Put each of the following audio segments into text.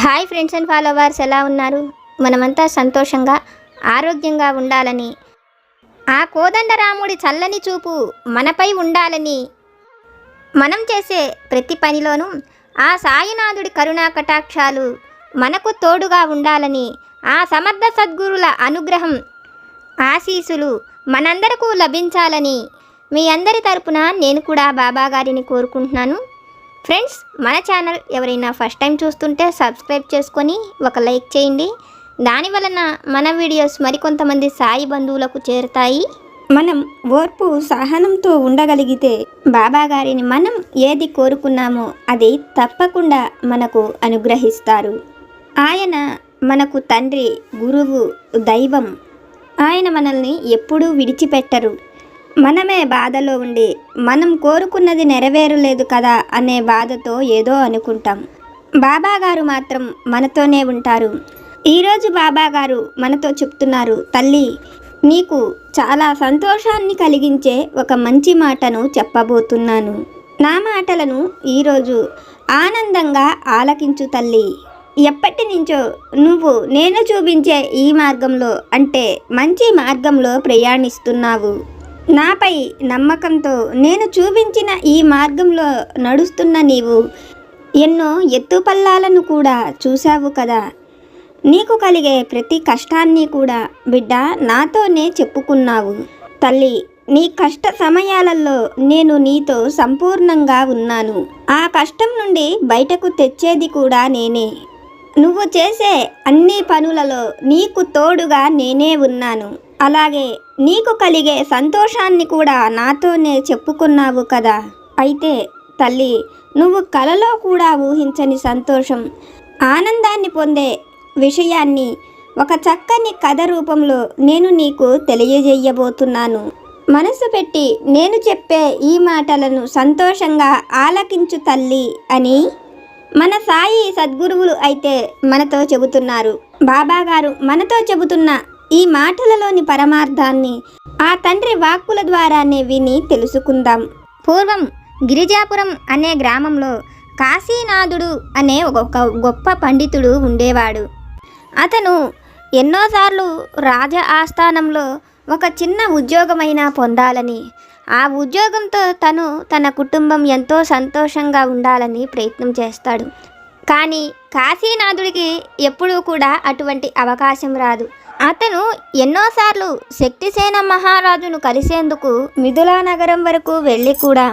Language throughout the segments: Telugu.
హాయ్ ఫ్రెండ్స్ అండ్ ఫాలోవర్స్, ఎలా ఉన్నారు? మనమంతా సంతోషంగా ఆరోగ్యంగా ఉండాలని, ఆ కోదండరాముడి చల్లని చూపు మనపై ఉండాలని, మనం చేసే ప్రతి పనిలోనూ ఆ సాయినాథుడి కరుణా కటాక్షాలు మనకు తోడుగా ఉండాలని, ఆ సమర్థ సద్గురుల అనుగ్రహం ఆశీస్సులు మనందరకు లభించాలని మీ అందరి తరపున నేను కూడా బాబా గారిని కోరుకుంటున్నాను. ఫ్రెండ్స్, మన ఛానల్ ఎవరైనా ఫస్ట్ టైం చూస్తుంటే సబ్స్క్రైబ్ చేసుకొని ఒక లైక్ చేయండి. దానివలన మన వీడియోస్ మరికొంతమంది సాయి బంధువులకు చేరుతాయి. మనం ఓర్పు సహనంతో ఉండగలిగితే బాబా గారిని మనం ఏది కోరుకున్నామో అది తప్పకుండా మనకు అనుగ్రహిస్తారు. ఆయన మనకు తండ్రి, గురువు, దైవం. ఆయన మనల్ని ఎప్పుడూ విడిచిపెట్టరు. మనమే బాధలో ఉండి మనం కోరుకున్నది నెరవేరలేదు కదా అనే బాధతో ఏదో అనుకుంటాం. బాబా గారు మాత్రం మనతోనే ఉంటారు. ఈరోజు బాబా గారు మనతో చెప్తున్నారు, తల్లి, నీకు చాలా సంతోషాన్ని కలిగించే ఒక మంచి మాటను చెప్పబోతున్నాను. నా మాటలను ఈరోజు ఆనందంగా ఆలకించు తల్లి. ఎప్పటి నుంచో నువ్వు నేను చూపించే ఈ మార్గంలో, అంటే మంచి మార్గంలో ప్రయాణిస్తున్నావు. నాపై నమ్మకంతో నేను చూపించిన ఈ మార్గంలో నడుస్తున్న నీవు ఎన్నో ఎత్తుపల్లాలను కూడా చూశావు కదా. నీకు కలిగే ప్రతి కష్టాన్ని కూడా బిడ్డ నాతోనే చెప్పుకున్నావు. తల్లి, నీ కష్ట సమయాలలో నేను నీతో సంపూర్ణంగా ఉన్నాను. ఆ కష్టం నుండి బయటకు తెచ్చేది కూడా నేనే. నువ్వు చేసే అన్ని పనులలో నీకు తోడుగా నేనే ఉన్నాను. అలాగే నీకు కలిగే సంతోషాన్ని కూడా నాతోనే చెప్పుకున్నావు కదా. అయితే తల్లి, నువ్వు కలలో కూడా ఊహించని సంతోషం, ఆనందాన్ని పొందే విషయాన్ని ఒక చక్కని కథ రూపంలో నేను నీకు తెలియజేయబోతున్నాను. మనసు పెట్టి నేను చెప్పే ఈ మాటలను సంతోషంగా ఆలకించు తల్లి అని మన సాయి సద్గురువులు అయితే మనతో చెబుతున్నారు. బాబా గారు మనతో చెబుతున్న ఈ మాటలలోని పరమార్థాన్ని ఆ తండ్రి వాక్కుల ద్వారానే విని తెలుసుకుందాం. పూర్వం గిరిజాపురం అనే గ్రామంలో కాశీనాథుడు అనే ఒక గొప్ప పండితుడు ఉండేవాడు. అతను ఎన్నోసార్లు రాజ ఆస్థానంలో ఒక చిన్న ఉద్యోగమైనా పొందాలని, ఆ ఉద్యోగంతో తన కుటుంబం ఎంతో సంతోషంగా ఉండాలని ప్రయత్నం చేస్తాడు. కానీ కాశీనాథుడికి ఎప్పుడూ కూడా అటువంటి అవకాశం రాదు. అతను ఎన్నోసార్లు శక్తిసేన మహారాజును కలిసేందుకు మిథులా నగరం వరకు వెళ్ళి కూడా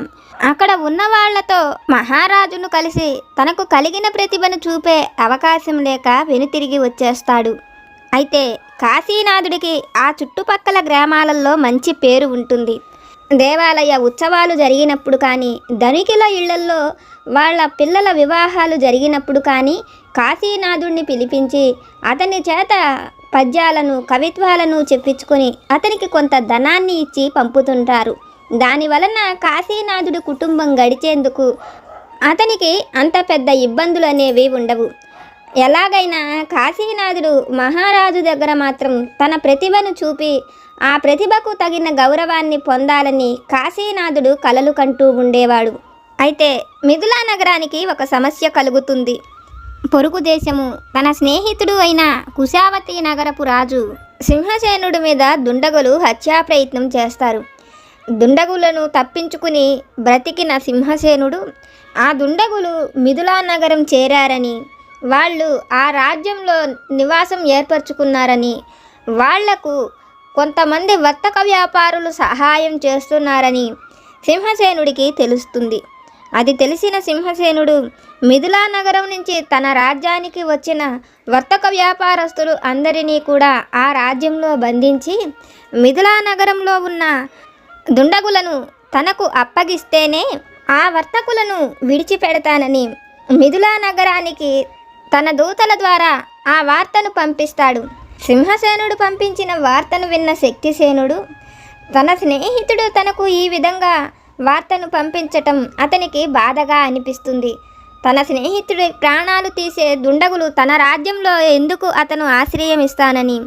అక్కడ ఉన్న వాళ్లతో మహారాజును కలిసి తనకు కలిగిన ప్రతిభను చూపే అవకాశం లేక వెనుతిరిగి వచ్చేస్తాడు. అయితే కాశీనాథుడికి ఆ చుట్టుపక్కల గ్రామాలలో మంచి పేరు ఉంటుంది. దేవాలయ ఉత్సవాలు జరిగినప్పుడు కానీ, ధనికుల ఇళ్లల్లో వాళ్ళ పిల్లల వివాహాలు జరిగినప్పుడు కానీ కాశీనాథుడిని పిలిపించి అతని చేత పద్యాలను, కవిత్వాలను చెప్పించుకొని అతనికి కొంత ధనాన్ని ఇచ్చి పంపుతుంటారు. దానివలన కాశీనాథుడి కుటుంబం గడిచేందుకు అతనికి అంత పెద్ద ఇబ్బందులు అనేవి ఉండవు. ఎలాగైనా కాశీనాథుడు మహారాజు దగ్గర మాత్రం తన ప్రతిభను చూపి ఆ ప్రతిభకు తగిన గౌరవాన్ని పొందాలని కాశీనాథుడు కలలు కంటూ ఉండేవాడు. అయితే మిథులా నగరానికి ఒక సమస్య కలుగుతుంది. పొరుగు దేశము తన స్నేహితుడు అయిన కుశావతి నగరపు రాజు సింహసేనుడి మీద దుండగులు హత్యా ప్రయత్నం చేస్తారు. దుండగులను తప్పించుకుని బ్రతికిన సింహసేనుడు ఆ దుండగులు మిథులా నగరం చేరారని, వాళ్ళు ఆ రాజ్యంలో నివాసం ఏర్పరచుకున్నారని, వాళ్లకు కొంతమంది వర్తక వ్యాపారులు సహాయం చేస్తున్నారని సింహసేనుడికి తెలుస్తుంది. అది తెలిసిన సింహసేనుడు మిథులా నగరం నుంచి తన రాజ్యానికి వచ్చిన వర్తక వ్యాపారస్తులు అందరినీ కూడా ఆ రాజ్యంలో బంధించి మిథులా నగరంలో ఉన్న దుండగులను తనకు అప్పగిస్తేనే ఆ వర్తకులను విడిచిపెడతానని మిథులా నగరానికి తన దూతల ద్వారా ఆ వార్తను పంపిస్తాడు. సింహసేనుడు పంపించిన వార్తను విన్న శక్తిసేనుడు తన స్నేహితుడు తనకు ఈ విధంగా వార్తను పంపించటం అతనికి బాధగా అనిపిస్తుంది. తన స్నేహితుడి ప్రాణాలు తీసే దుండగులు తన రాజ్యంలో ఎందుకు అతను ఆశ్రయం ఇస్తానని,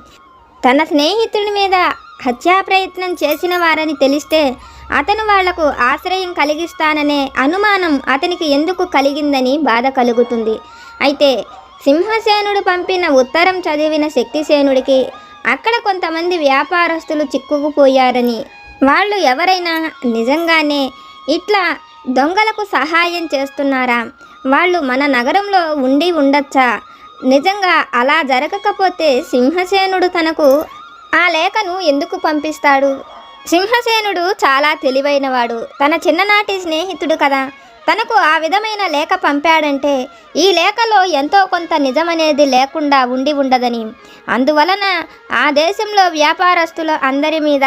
తన స్నేహితుడి మీద హత్యా ప్రయత్నం చేసిన వారని తెలిస్తే అతను వాళ్లకు ఆశ్రయం కలిగిస్తాననే అనుమానం అతనికి ఎందుకు కలిగిందని బాధ కలుగుతుంది. అయితే సింహసేనుడు పంపిన ఉత్తరం చదివిన శక్తిసేనుడికి అక్కడ కొంతమంది వ్యాపారస్తులు చిక్కుకుపోయారని, వాళ్ళు ఎవరైనా నిజంగానే ఇట్లా దొంగలకు సహాయం చేస్తున్నారా, వాళ్ళు మన నగరంలో ఉండి ఉండొచ్చా, నిజంగా అలా జరగకపోతే సింహసేనుడు తనకు ఆ లేఖను ఎందుకు పంపిస్తాడు? సింహసేనుడు చాలా తెలివైనవాడు, తన చిన్ననాటి స్నేహితుడు కదా, తనకు ఆ విధమైన లేఖ పంపాడంటే ఈ లేఖలో ఎంతో కొంత నిజమనేది లేకుండా ఉండి ఉండదని, అందువలన ఆ దేశంలో వ్యాపారస్తుల అందరి మీద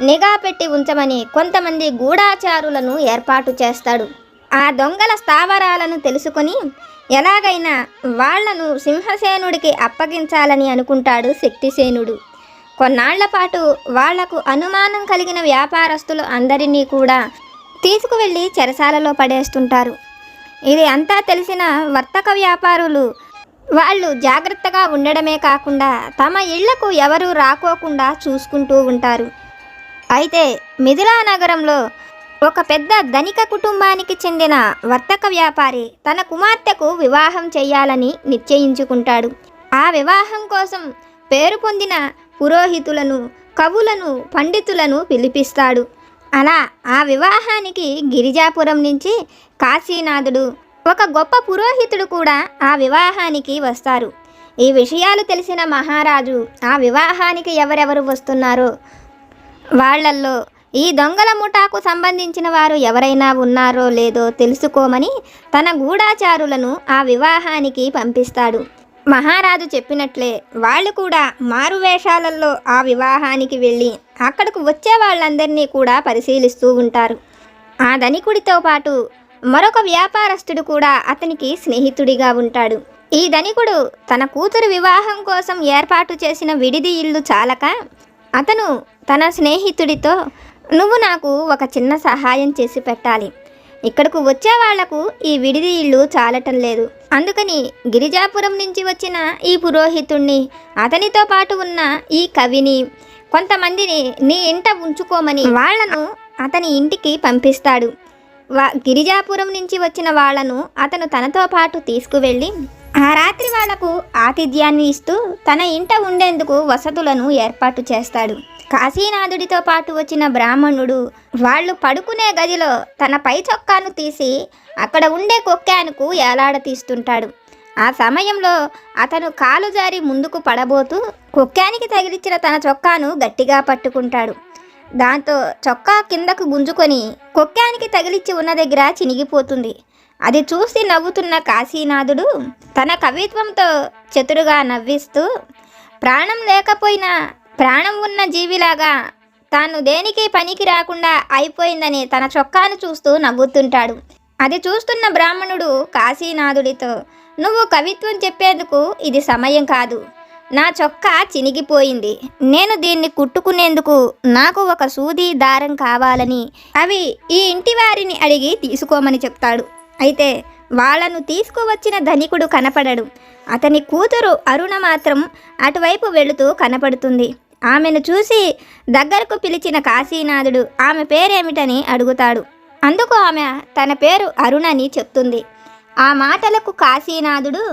నిఘా పెట్టి ఉంచమని కొంతమంది గూఢాచారులను ఏర్పాటు చేస్తాడు. ఆ దొంగల స్థావరాలను తెలుసుకొని ఎలాగైనా వాళ్లను సింహసేనుడికి అప్పగించాలని అనుకుంటాడు శక్తిసేనుడు. కొన్నాళ్ల పాటు వాళ్లకు అనుమానం కలిగిన వ్యాపారస్తులు అందరినీ కూడా తీసుకువెళ్ళి చెరసాలలో పడేస్తుంటారు. ఇది అంతా తెలిసిన వర్తక వ్యాపారులు వాళ్ళు జాగ్రత్తగా ఉండడమే కాకుండా తమ ఇళ్లకు ఎవరూ రాకోకుండా చూసుకుంటూ ఉంటారు. అయితే మిథిలా నగరంలో ఒక పెద్ద ధనిక కుటుంబానికి చెందిన వర్తక వ్యాపారి తన కుమార్తెకు వివాహం చేయాలని నిశ్చయించుకుంటాడు. ఆ వివాహం కోసం పేరు పొందిన పురోహితులను, కవులను, పండితులను పిలిపిస్తాడు. అలా ఆ వివాహానికి గిరిజాపురం నుంచి కాశీనాథుడు, ఒక గొప్ప పురోహితుడు కూడా ఆ వివాహానికి వస్తారు. ఈ విషయాలు తెలిసిన మహారాజు ఆ వివాహానికి ఎవరెవరు వస్తున్నారో వాళ్లల్లో ఈ దొంగల ముఠాకు సంబంధించిన వారు ఎవరైనా ఉన్నారో లేదో తెలుసుకోమని తన గూఢాచారులను ఆ వివాహానికి పంపిస్తాడు. మహారాజు చెప్పినట్లే వాళ్ళు కూడా మారువేషాలలో ఆ వివాహానికి వెళ్ళి అక్కడకు వచ్చే వాళ్ళందరినీ కూడా పరిశీలిస్తూ ఉంటారు. ఆ ధనికుడితో పాటు మరొక వ్యాపారస్తుడు కూడా అతనికి స్నేహితుడిగా ఉంటాడు. ఈ ధనికుడు తన కూతురు వివాహం కోసం ఏర్పాటు చేసిన విడిది ఇల్లు చాలక అతను తన స్నేహితుడితో, నువ్వు నాకు ఒక చిన్న సహాయం చేసి పెట్టాలి, ఇక్కడకు వచ్చే వాళ్లకు ఈ విడిది ఇల్లు చాలటం లేదు, అందుకని గిరిజాపురం నుంచి వచ్చిన ఈ పురోహితుణ్ణి, అతనితో పాటు ఉన్న ఈ కవిని, కొంతమందిని నీ ఇంట ఉంచుకోమని వాళ్లను అతని ఇంటికి పంపిస్తాడు. గిరిజాపురం నుంచి వచ్చిన వాళ్లను అతను తనతో పాటు తీసుకువెళ్ళి ఆ రాత్రి వాళ్లకు ఆతిథ్యాన్ని ఇస్తూ తన ఇంట ఉండేందుకు వసతులను ఏర్పాటు చేస్తాడు. కాశీనాథుడితో పాటు వచ్చిన బ్రాహ్మణుడు వాళ్ళు పడుకునే గదిలో తన పై చొక్కాను తీసి అక్కడ ఉండే కొక్కానుకు ఏలాడతీస్తుంటాడు. ఆ సమయంలో అతను కాలు జారి ముందుకు పడబోతూ కొక్కానికి తగిలించిన తన చొక్కాను గట్టిగా పట్టుకుంటాడు. దాంతో చొక్కా కిందకు గుంజుకొని కొక్కానికి తగిలించి ఉన్న దగ్గర చినిగిపోతుంది. అది చూసి నవ్వుతున్న కాశీనాథుడు తన కవిత్వంతో చతురుగా నవ్విస్తూ, ప్రాణం లేకపోయినా ప్రాణం ఉన్న జీవిలాగా తాను దేనికి పనికి రాకుండా అయిపోయిందని తన చొక్కాను చూస్తూ నవ్వుతుంటాడు. అది చూస్తున్న బ్రాహ్మణుడు కాశీనాథుడితో, నువ్వు కవిత్వం చెప్పేందుకు ఇది సమయం కాదు, నా చొక్కా చినిగిపోయింది, నేను దీన్ని కుట్టుకునేందుకు నాకు ఒక సూది దారం కావాలని అవి ఈ ఇంటి వారిని అడిగి తీసుకోమని చెప్తాడు. అయితే వాళ్లను తీసుకువచ్చిన ధనికుడు కనపడడు. అతని కూతురు అరుణ మాత్రం అటువైపు వెళుతూ కనపడుతుంది. ఆమెను చూసి దగ్గరకు పిలిచిన కాశీనాథుడు ఆమె పేరేమిటని అడుగుతాడు. అందుకు ఆమె తన పేరు అరుణని చెప్తుంది. ఆ మాటలకు కాశీనాథుడు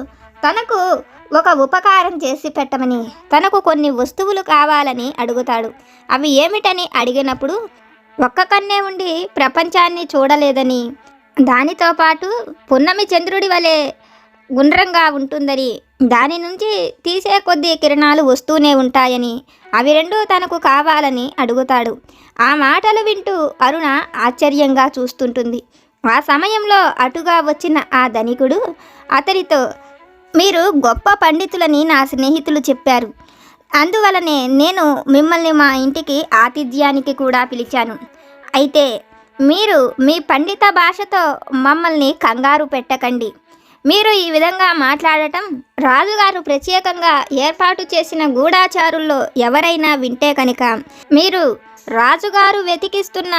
తనకు ఒక ఉపకారం చేసి పెట్టమని, తనకు కొన్ని వస్తువులు కావాలని అడుగుతాడు. అవి ఏమిటని అడిగినప్పుడు, ఒక్క కన్నే ఉండి ప్రపంచాన్ని చూడలేదని, దానితో పాటు పున్నమి చంద్రుడి వలె గుండ్రంగా ఉంటుందని, దాని నుంచి తీసే కొద్దీ కిరణాలు వస్తూనే ఉంటాయని, అవి రెండూ తనకు కావాలని అడుగుతాడు. ఆ మాటలు వింటూ అరుణ ఆశ్చర్యంగా చూస్తుంటుంది. ఆ సమయంలో అటుగా వచ్చిన ఆ ధనికుడు అతనితో, మీరు గొప్ప పండితులని నా స్నేహితులు చెప్పారు, అందువలనే నేను మిమ్మల్ని మా ఇంటికి ఆతిథ్యానికి కూడా పిలిచాను. అయితే మీరు మీ పండిత భాషతో మమ్మల్ని కంగారు పెట్టకండి. మీరు ఈ విధంగా మాట్లాడటం రాజుగారు ప్రత్యేకంగా ఏర్పాటు చేసిన గూఢాచారుల్లో ఎవరైనా వింటే కనుక మీరు రాజుగారు వెతికిస్తున్న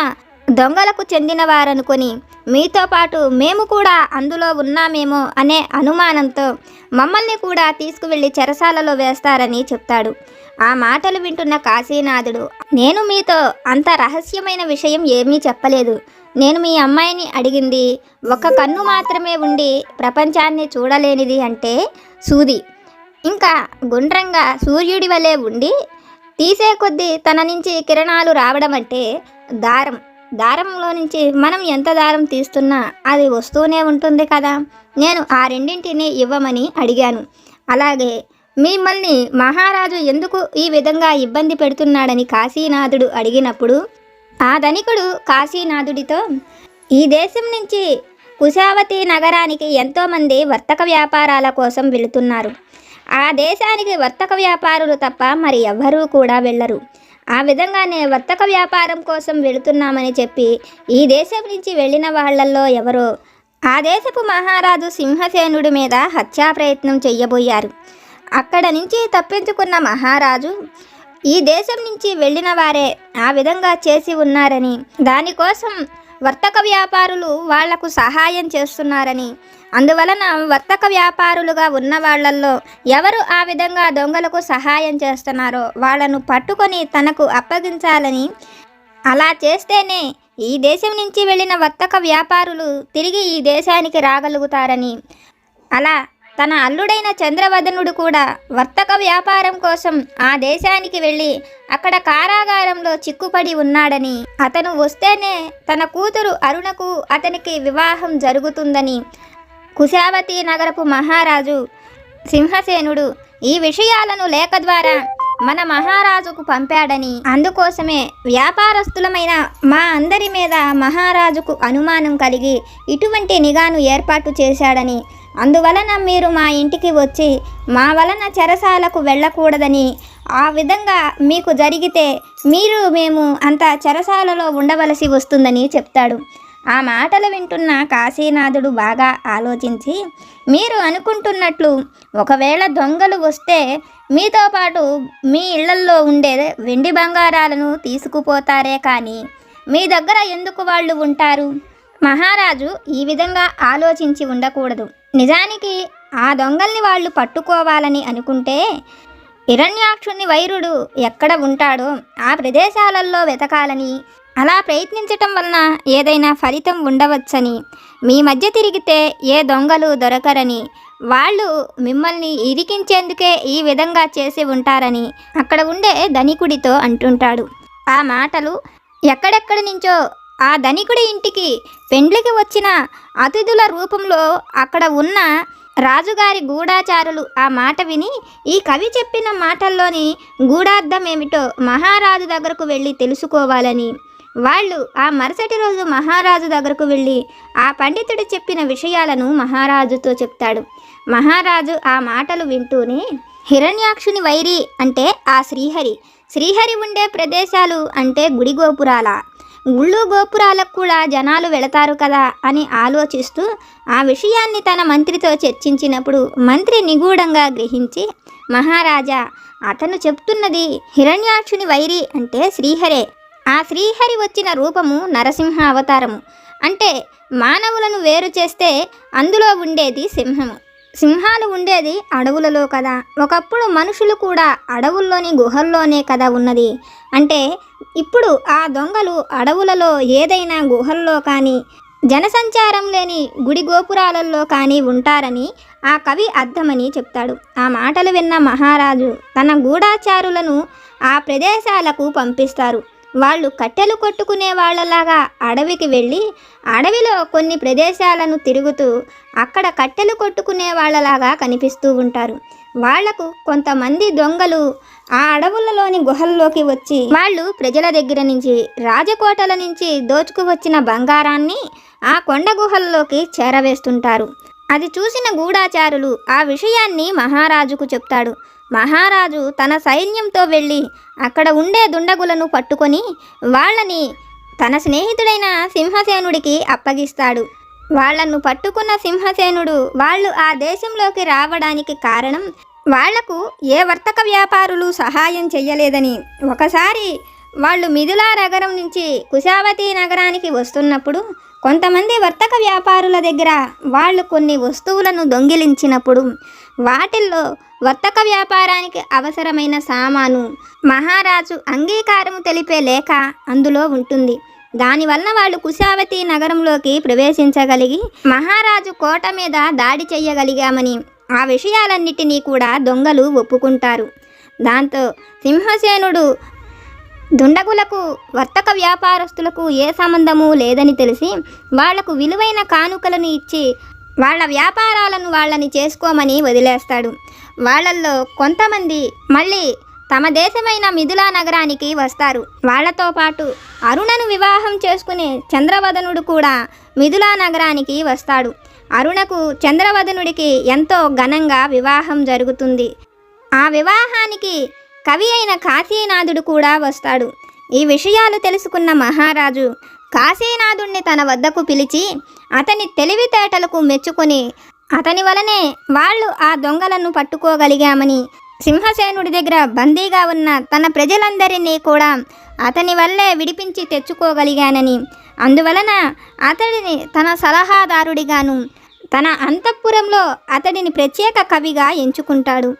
దొంగలకు చెందినవారనుకొని మీతో పాటు మేము కూడా అందులో ఉన్నామేమో అనే అనుమానంతో మమ్మల్ని కూడా తీసుకువెళ్ళి చెరసాలలో వేస్తారని చెప్తాడు. ఆ మాటలు వింటున్న కాశీనాథుడు, నేను మీతో అంత రహస్యమైన విషయం ఏమీ చెప్పలేదు, నేను మీ అమ్మాయిని అడిగింది ఒక కన్ను మాత్రమే ఉండి ప్రపంచాన్ని చూడలేనిది అంటే సూది, ఇంకా గుండ్రంగా సూర్యుడి వలె ఉండి తీసే కొద్దీ తన నుంచి కిరణాలు రావడం అంటే దారం. దారంలో నుంచి మనం ఎంత దారం తీస్తున్నా అది వస్తూనే ఉంటుంది కదా. నేను ఆ రెండింటిని ఇవ్వమని అడిగాను. అలాగే మిమ్మల్ని మహారాజు ఎందుకు ఈ విధంగా ఇబ్బంది పెడుతున్నాడని కాశీనాథుడు అడిగినప్పుడు ఆ ధనికుడు కాశీనాథుడితో, ఈ దేశం నుంచి కుశావతి నగరానికి ఎంతోమంది వర్తక వ్యాపారాల కోసం వెళుతున్నారు. ఆ దేశానికి వర్తక వ్యాపారులు తప్ప మరి ఎవ్వరూ కూడా వెళ్ళరు. ఆ విధంగానే వర్తక వ్యాపారం కోసం వెళుతున్నామని చెప్పి ఈ దేశం నుంచి వెళ్ళిన వాళ్ళల్లో ఎవరో ఆ దేశపు మహారాజు సింహసేనుడి మీద హత్యా ప్రయత్నం చెయ్యబోయారు. అక్కడ నుంచి తప్పించుకున్న మహారాజు ఈ దేశం నుంచి వెళ్ళిన వారే ఆ విధంగా చేసి ఉన్నారని, దానికోసం వర్తక వ్యాపారులు వాళ్లకు సహాయం చేస్తున్నారని, అందువలన వర్తక వ్యాపారులుగా ఉన్న వాళ్ళల్లో ఎవరు ఆ విధంగా దొంగలకు సహాయం చేస్తున్నారో వాళ్ళను పట్టుకొని తనకు అప్పగించాలని, అలా చేస్తేనే ఈ దేశం నుంచి వెళ్ళిన వర్తక వ్యాపారులు తిరిగి ఈ దేశానికి రాగలుగుతారని, అలా తన అల్లుడైన చంద్రవదనుడు కూడా వర్తక వ్యాపారం కోసం ఆ దేశానికి వెళ్ళి అక్కడ కారాగారంలో చిక్కుపడి ఉన్నాడని, అతను వస్తేనే తన కూతురు అరుణకు అతనికి వివాహం జరుగుతుందని కుశావతి నగరపు మహారాజు సింహసేనుడు ఈ విషయాలను లేఖ ద్వారా మన మహారాజుకు పంపాడని, అందుకోసమే వ్యాపారస్తులమైన మా అందరి మీద మహారాజుకు అనుమానం కలిగి ఇటువంటి నిఘాను ఏర్పాటు చేశాడని, అందువలన మీరు మా ఇంటికి వచ్చి మా వలన చెరసాలకు వెళ్ళకూడదని, ఆ విధంగా మీకు జరిగితే మేము అంత చెరసాలలో ఉండవలసి వస్తుందని చెప్తాడు. ఆ మాటలు వింటున్న కాశీనాథుడు బాగా ఆలోచించి, మీరు అనుకుంటున్నట్లు ఒకవేళ దొంగలు వస్తే మీతో పాటు మీ ఇళ్లల్లో ఉండే వెండి బంగారాలను తీసుకుపోతారే కానీ మీ దగ్గర ఎందుకు వాళ్ళు ఉంటారు? మహారాజు ఈ విధంగా ఆలోచించి ఉండకూడదు. నిజానికి ఆ దొంగల్ని వాళ్ళు పట్టుకోవాలని అనుకుంటే హిరణ్యాక్షుని వైరుడు ఎక్కడ ఉంటాడో ఆ ప్రదేశాలలో వెతకాలని, అలా ప్రయత్నించటం వలన ఏదైనా ఫలితం ఉండవచ్చని, మీ మధ్య తిరిగితే ఏ దొంగలు దొరకరని, వాళ్ళు మిమ్మల్ని ఇరికించేందుకే ఈ విధంగా చేసి ఉంటారని అక్కడ ఉండే ధనికుడితో అంటుంటాడు. ఆ మాటలు ఎక్కడెక్కడి నుంచో ఆ ధనికుడి ఇంటికి పెండ్లికి వచ్చిన అతిథుల రూపంలో అక్కడ ఉన్న రాజుగారి గూఢాచారులు ఆ మాట విని ఈ కవి చెప్పిన మాటల్లోని గూఢార్థం ఏమిటో మహారాజు దగ్గరకు వెళ్ళి తెలుసుకోవాలని వాళ్ళు ఆ మరుసటి రోజు మహారాజు దగ్గరకు వెళ్ళి ఆ పండితుడు చెప్పిన విషయాలను మహారాజుతో చెప్తాడు. మహారాజు ఆ మాటలు వింటూనే, హిరణ్యాక్షుని వైరి అంటే ఆ శ్రీహరి ఉండే ప్రదేశాలు అంటే గుడి గోపురాల, గుళ్ళు గోపురాలకు కూడా జనాలు వెళతారు కదా అని ఆలోచిస్తూ ఆ విషయాన్ని తన మంత్రితో చర్చించినప్పుడు మంత్రి నిగూఢంగా గ్రహించి, మహారాజా, అతను చెప్తున్నది హిరణ్యాక్షుని వైరి అంటే శ్రీహరే. ఆ శ్రీహరి వచ్చిన రూపము నరసింహ అవతారము. అంటే మానవులను వేరు చేస్తే అందులో ఉండేది సింహము. సింహాలు ఉండేది అడవులలో కదా. ఒకప్పుడు మనుషులు కూడా అడవుల్లోని గుహల్లోనే కదా ఉన్నది. అంటే ఇప్పుడు ఆ దొంగలు అడవులలో ఏదైనా గుహల్లో కానీ జనసంచారం లేని గుడి గోపురాలలో కానీ ఉంటారని ఆ కవి అర్థమని చెప్తాడు. ఆ మాటలు విన్న మహారాజు తన గూఢాచారులను ఆ ప్రదేశాలకు పంపిస్తారు. వాళ్ళు కట్టెలు కొట్టుకునే వాళ్ళలాగా అడవికి వెళ్ళి అడవిలో కొన్ని ప్రదేశాలను తిరుగుతూ అక్కడ కట్టెలు కొట్టుకునే వాళ్ళలాగా కనిపిస్తూ ఉంటారు. వాళ్లకు కొంతమంది దొంగలు ఆ అడవులలోని గుహల్లోకి వచ్చి వాళ్ళు ప్రజల దగ్గర నుంచి, రాజకోటల నుంచి దోచుకువచ్చిన బంగారాన్ని ఆ కొండ గుహల్లోకి చేరవేస్తుంటారు. అది చూసిన గూఢాచారులు ఆ విషయాన్ని మహారాజుకు చెప్తాడు. మహారాజు తన సైన్యంతో వెళ్ళి అక్కడ ఉండే దుండగులను పట్టుకొని వాళ్ళని తన స్నేహితుడైన సింహసేనుడికి అప్పగిస్తాడు. వాళ్లను పట్టుకున్న సింహసేనుడు వాళ్ళు ఆ దేశంలోకి రావడానికి కారణం వాళ్లకు ఏ వర్తక వ్యాపారులు సహాయం చెయ్యలేదని, ఒకసారి వాళ్ళు మిథిలా నగరం నుంచి కుశావతి నగరానికి వస్తున్నప్పుడు కొంతమంది వర్తక వ్యాపారుల దగ్గర వాళ్ళు కొన్ని వస్తువులను దొంగిలించినప్పుడు వాటిల్లో వర్తక వ్యాపారానికి అవసరమైన సామాను, మహారాజు అంగీకారం తెలిపే లేఖ అందులో ఉంటుంది. దానివల్ల వాళ్ళు కుశావతి నగరంలోకి ప్రవేశించగలిగి మహారాజు కోట మీద దాడి చెయ్యగలిగామని ఆ విషయాలన్నిటినీ కూడా దొంగలు ఒప్పుకుంటారు. దాంతో సింహసేనుడు దుండగులకు వర్తక వ్యాపారస్తులకు ఏ సంబంధము లేదని తెలిసి వాళ్లకు విలువైన కానుకలను ఇచ్చి వాళ్ళ వ్యాపారాలను వాళ్ళని చేసుకోమని వదిలేస్తాడు. వాళ్ళల్లో కొంతమంది మళ్ళీ తమ దేశమైన మిథిలా నగరానికి వస్తారు. వాళ్లతో పాటు అరుణను వివాహం చేసుకునే చంద్రవదనుడు కూడా మిథిలా నగరానికి వస్తాడు. అరుణకు చంద్రవదనుడికి ఎంతో ఘనంగా వివాహం జరుగుతుంది. ఆ వివాహానికి కవి అయిన కాశీనాథుడు కూడా వస్తాడు. ఈ విషయాలు తెలుసుకున్న మహారాజు కాశీనాథుణ్ణి తన వద్దకు పిలిచి అతని తెలివితేటలకు మెచ్చుకొని అతని వలనే వాళ్ళు ఆ దొంగలను పట్టుకోగలిగామని, సింహసేనుడి దగ్గర బందీగా ఉన్న తన ప్రజలందరినీ కూడా అతని వల్లే విడిపించి తెచ్చుకోగలిగానని, అందువలన అతడిని తన సలహాదారుడిగాను తన అంతఃపురంలో అతడిని ప్రత్యేక కవిగా ఎంచుకుంటాడు.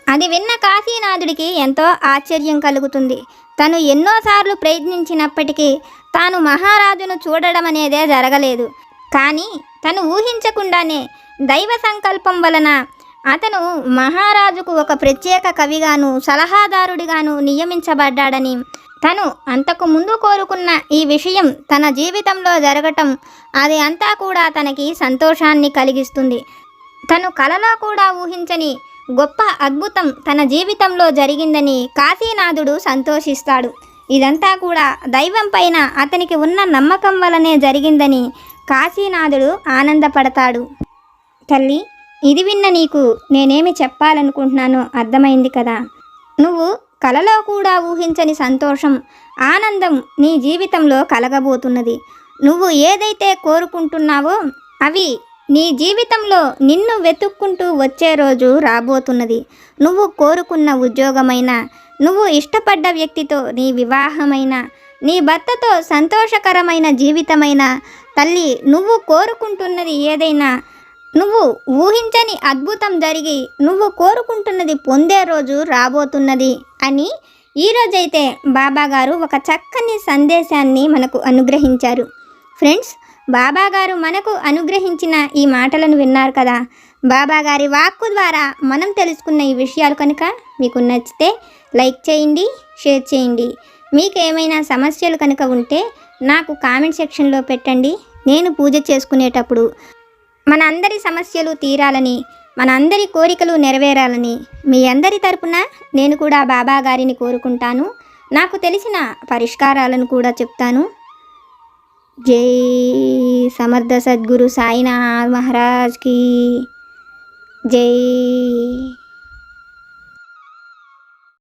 అది విన్న కాశీనాథుడికి ఎంతో ఆశ్చర్యం కలుగుతుంది. తను ఎన్నోసార్లు ప్రయత్నించినప్పటికీ తాను మహారాజును చూడడం అనేదే జరగలేదు. కానీ తను ఊహించకుండానే దైవ సంకల్పం వలన అతను మహారాజుకు ఒక ప్రత్యేక కవిగాను సలహాదారుడిగాను నియమించబడ్డాడని, తను అంతకు ముందు కోరుకున్న ఈ విషయం తన జీవితంలో జరగటం అది అంతా కూడా తనకి సంతోషాన్ని కలిగిస్తుంది. తను కలలో కూడా ఊహించని గొప్ప అద్భుతం తన జీవితంలో జరిగిందని కాశీనాథుడు సంతోషిస్తాడు. ఇదంతా కూడా దైవం పైన అతనికి ఉన్న నమ్మకం వలనే జరిగిందని కాశీనాథుడు ఆనందపడతాడు. తల్లి, ఇది విన్న నీకు నేనేమి చెప్పాలనుకుంటున్నానో అర్థమైంది కదా. నువ్వు కలలో కూడా ఊహించని సంతోషం, ఆనందం నీ జీవితంలో కలగబోతున్నది. నువ్వు ఏదైతే కోరుకుంటున్నావో అవి నీ జీవితంలో నిన్ను వెతుక్కుంటూ వచ్చే రోజు రాబోతున్నది. నువ్వు కోరుకున్న ఉద్యోగమైనా, నువ్వు ఇష్టపడ్డ వ్యక్తితో నీ వివాహమైనా, నీ భర్తతో సంతోషకరమైన జీవితమైనా, తల్లి నువ్వు కోరుకుంటున్నది ఏదైనా, నువ్వు ఊహించని అద్భుతం జరిగి నువ్వు కోరుకుంటున్నది పొందే రోజు రాబోతున్నది అని ఈరోజైతే బాబాగారు ఒక చక్కని సందేశాన్ని మనకు అనుగ్రహించారు. ఫ్రెండ్స్, బాబాగారు మనకు అనుగ్రహించిన ఈ మాటలను విన్నారు కదా. బాబాగారి వాక్కు ద్వారా మనం తెలుసుకున్న ఈ విషయాలు కనుక మీకు నచ్చితే లైక్ చేయండి, షేర్ చేయండి. మీకు ఏమైనా సమస్యలు కనుక ఉంటే నాకు కామెంట్ సెక్షన్లో పెట్టండి. నేను పూజ చేసుకునేటప్పుడు మన అందరి సమస్యలు తీరాలని, మన అందరి కోరికలు నెరవేరాలని మీ అందరి తరపున నేను కూడా బాబాగారిని కోరుకుంటాను. నాకు తెలిసిన పరిష్కారాలను కూడా చెప్తాను. జై సమర్థ సద్గురు సాయినాథ్ మహారాజ్ की जय।